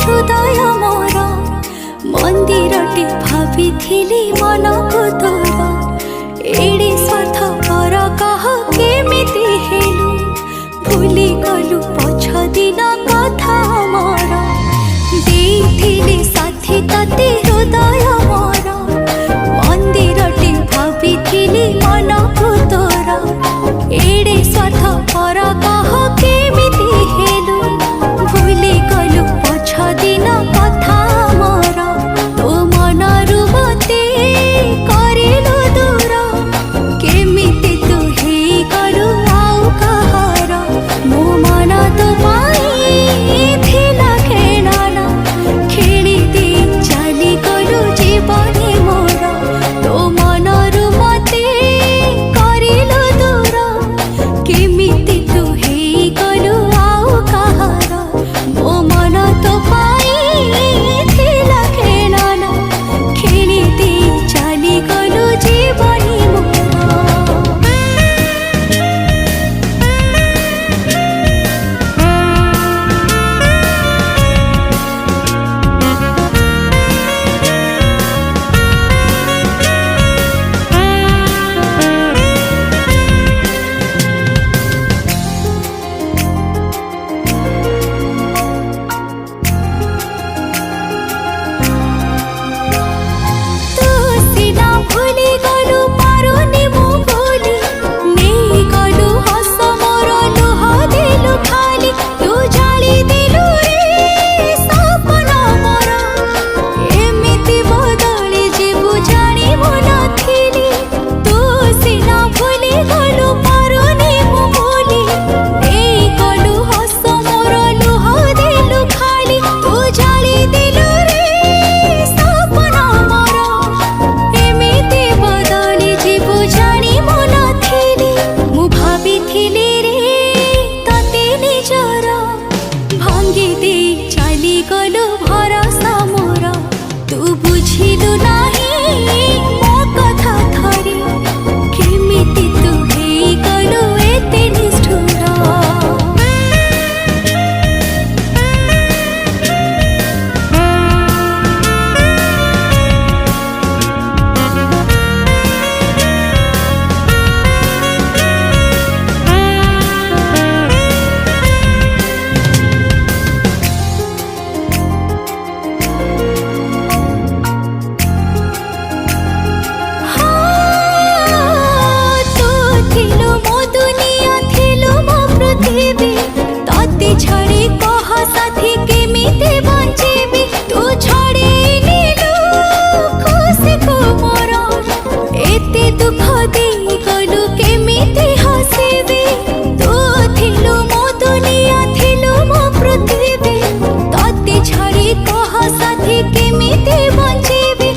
हृदय मोर मंदिरटे भाभी मन को तोर एड़े स्वार्थ पर कह केमिति हेलु भूली गलु पछ दिन कथा मोर देइथिले साथी तते हृदय मोर मंदिरटे भाभी मन को तोर एड़े स्वार्थ पर कह केमिति हेलु भूली गलु पछ दिन कथा मोर तो मनरु मते करिलु दूर केमिति तू हे गलु आउ कहार मो मन तो पाई थिला खेळना खेली दे चली गलु जीवनी मोर तो मनरु मते करिलु दूर केमिति तू हे गलु आउ कहार मो मन तो पाई थिला खेळना खेली दे चली गलु जीवनी मोर। तू सीना भूली गलु पारुनी मु बोली नहीं गलु हस मोर लुह देलु खाली तू जाली देलु रे सपना मोर एमिति बदली जीवु जानी मु नथिली तू सीना भूली गलु पारुनी मु बोली नहीं गलु हस मोर लुह देलु खाली तू जाली देलु रे सपना मोर एमिति बदली जीवु जानी मु नथिली मु भाबिथिली रे तते निजर भांगी दे चली गलु भरोसा मोर तू बुझिलु नाही मो कथा थरी केमिति तू हे गलु एते निष्ठुर। तू थिलु मो दुनिया थिलु मो पृथ्वी तते छड़ी कह साथी केमिति बंचेबी तू छड़ी नीलु खुशी को मोर एते दुख देई गलु केमिति हसीबी तू थिलु मो दुनिया थिलु मो पृथ्वी तते छड़ी कह साथी केमिति बंचेबी